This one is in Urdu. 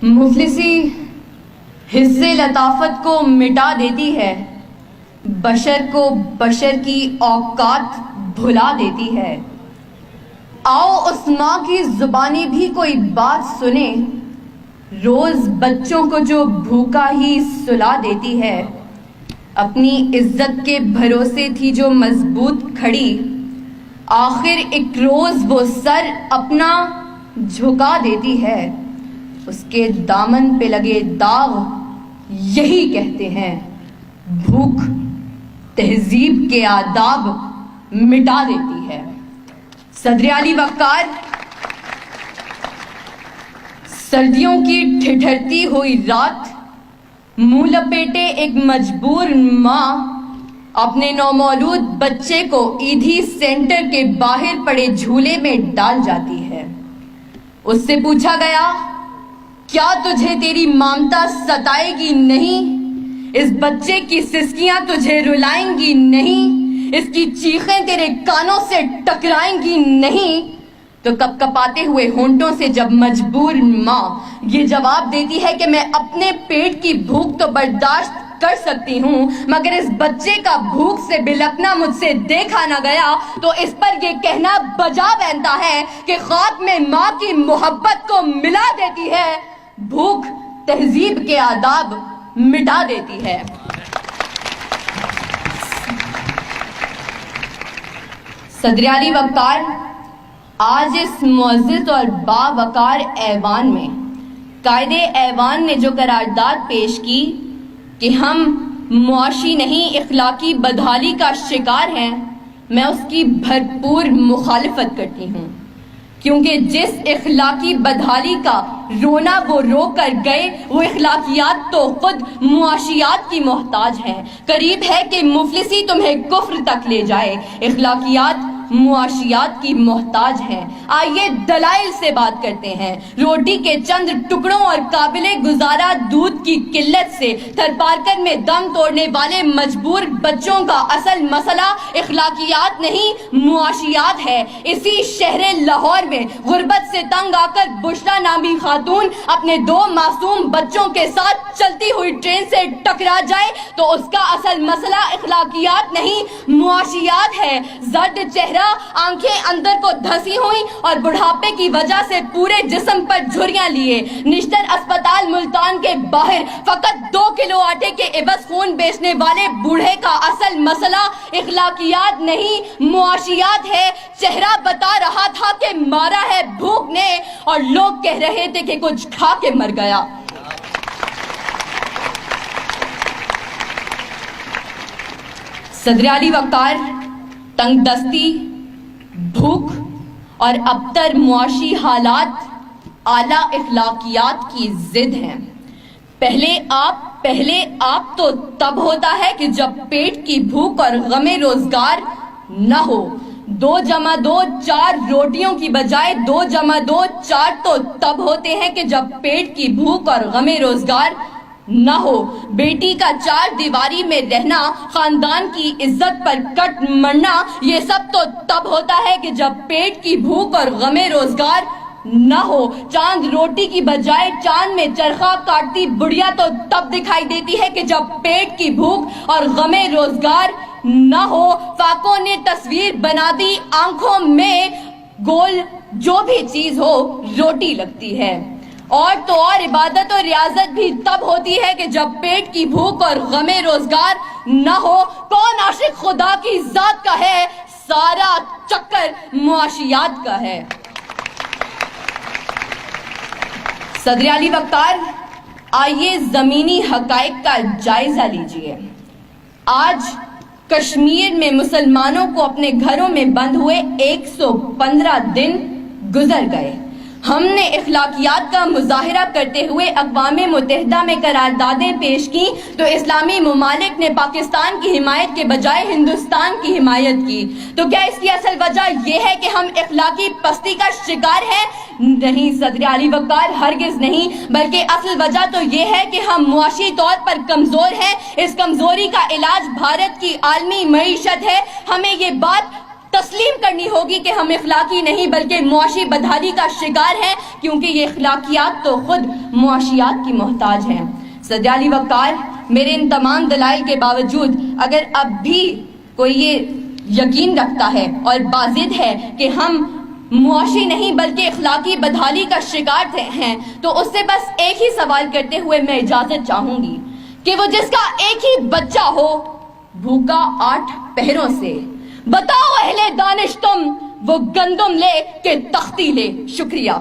مفلسی حصے لطافت کو مٹا دیتی ہے، بشر کو بشر کی اوقات بھلا دیتی ہے۔ آؤ اس ماں کی زبانی بھی کوئی بات سنے، روز بچوں کو جو بھوکا ہی سلا دیتی ہے۔ اپنی عزت کے بھروسے تھی جو مضبوط کھڑی، آخر ایک روز وہ سر اپنا جھکا دیتی ہے۔ اس کے دامن پہ لگے داغ یہی کہتے ہیں، بھوک تہذیب کے آداب مٹا دیتی ہے۔ صدر علی وقار، سردیوں کی ٹھٹھرتی ہوئی رات، منہ لپیٹے ایک مجبور ماں اپنے نومولود بچے کو ایدھی سینٹر کے باہر پڑے جھولے میں ڈال جاتی ہے۔ اس سے پوچھا گیا، کیا تجھے تیری ممتا ستائے گی نہیں؟ اس بچے کی سسکیاں تجھے رلائیں گی نہیں؟ اس کی چیخیں تیرے کانوں سے ٹکرائیں گی نہیں؟ تو کپ کپاتے ہوئے ہونٹوں سے جب مجبور ماں یہ جواب دیتی ہے کہ میں اپنے پیٹ کی بھوک تو برداشت کر سکتی ہوں، مگر اس بچے کا بھوک سے بلکنا مجھ سے دیکھا نہ گیا، تو اس پر یہ کہنا بجا بنتا ہے کہ خاک میں ماں کی محبت کو ملا دیتی ہے، بھوک تہذیب کے آداب مٹا دیتی ہے۔ صدر علی وقار، آج اس معزز اور باوقار ایوان میں قائد ایوان نے جو قرارداد پیش کی کہ ہم معاشی نہیں اخلاقی بدحالی کا شکار ہیں، میں اس کی بھرپور مخالفت کرتی ہوں، کیونکہ جس اخلاقی بدحالی کا رونا وہ رو کر گئے، وہ اخلاقیات تو خود معاشیات کی محتاج ہیں۔ قریب ہے کہ مفلسی تمہیں کفر تک لے جائے، اخلاقیات معاشیات کی محتاج ہیں۔ آئیے دلائل سے بات کرتے ہیں۔ روٹی کے چند ٹکڑوں اور قابل گزارا دودھ کی قلت سے تھر پارکر میں دم توڑنے والے مجبور بچوں کا اصل مسئلہ اخلاقیات نہیں معاشیات ہے۔ اسی شہر لاہور میں غربت سے تنگ آ کر بشرا نامی خاتون اپنے 2 معصوم بچوں کے ساتھ چلتی ہوئی ٹرین سے ٹکرا جائے تو اس کا اصل مسئلہ اخلاقیات نہیں معاشیات ہے۔ زرد چہرہ، آنکھیں اندر کو دھسی ہوئی اور بڑھاپے کی وجہ سے پورے جسم پر جھریاں لیے، نشتر اسپتال ملتان کے باہر فقط 2 کلو آٹے کے عوض خون بیچنے والے بوڑھے کا اصل مسئلہ اخلاقیات نہیں معاشیات ہے۔ چہرہ بتا رہا تھا کہ مارا ہے بھوک نے، اور لوگ کہہ رہے تھے کہ کچھ کھا کے مر گیا۔ صدر علی وقار، تنگ دستی، بھوک اور ابتر معاشی حالات اعلیٰ اخلاقیات کی ضد ہیں۔ پہلے آپ تو تب ہوتا ہے کہ جب پیٹ کی بھوک اور غم روزگار نہ ہو۔ 2 × 2 4 روٹیوں کی بجائے 2 × 2 4 تو تب ہوتے ہیں کہ جب پیٹ کی بھوک اور غم روزگار نہ ہو۔ بیٹی کا 4 دیواری میں رہنا، خاندان کی عزت پر کٹ مرنا، یہ سب تو تب ہوتا ہے کہ جب پیٹ کی بھوک اور غم روزگار نہ ہو۔ چاند روٹی کی بجائے چاند میں چرخہ کاٹتی بڑھیا تو تب دکھائی دیتی ہے کہ جب پیٹ کی بھوک اور غم روزگار نہ ہو۔ فاقوں نے تصویر بنا دی آنکھوں میں، گول جو بھی چیز ہو روٹی لگتی ہے۔ اور تو اور عبادت اور ریاضت بھی تب ہوتی ہے کہ جب پیٹ کی بھوک اور غم روزگار نہ ہو۔ کون عاشق خدا کی ذات کا ہے؟ سارا چکر معاشیات کا ہے۔ صدر علی وقار، آئیے زمینی حقائق کا جائزہ لیجئے۔ آج کشمیر میں مسلمانوں کو اپنے گھروں میں بند ہوئے 115 دن گزر گئے۔ ہم نے اخلاقیات کا مظاہرہ کرتے ہوئے اقوام متحدہ میں قراردادیں پیش کی تو اسلامی ممالک نے پاکستان کی حمایت کے بجائے ہندوستان کی حمایت کی۔ تو کیا اس کی اصل وجہ یہ ہے کہ ہم اخلاقی پستی کا شکار ہیں؟ نہیں صدر علی وقار، ہرگز نہیں، بلکہ اصل وجہ تو یہ ہے کہ ہم معاشی طور پر کمزور ہیں۔ اس کمزوری کا علاج بھارت کی عالمی معیشت ہے۔ ہمیں یہ بات تسلیم کرنی ہوگی کہ ہم اخلاقی نہیں بلکہ معاشی بدحالی کا شکار ہیں، کیونکہ یہ اخلاقیات تو خود معاشیات کی محتاج ہیں۔ صدر علی وقار، میرے ان تمام دلائل کے باوجود اگر اب بھی کوئی یہ یقین رکھتا ہے اور باضد ہے کہ ہم معاشی نہیں بلکہ اخلاقی بدحالی کا شکار ہیں، تو اس سے بس ایک ہی سوال کرتے ہوئے میں اجازت چاہوں گی کہ وہ جس کا ایک ہی بچہ ہو بھوکا 8 پہروں سے، بتاؤ اہل دانش تم وہ گندم لے کہ تختی لے۔ شکریہ۔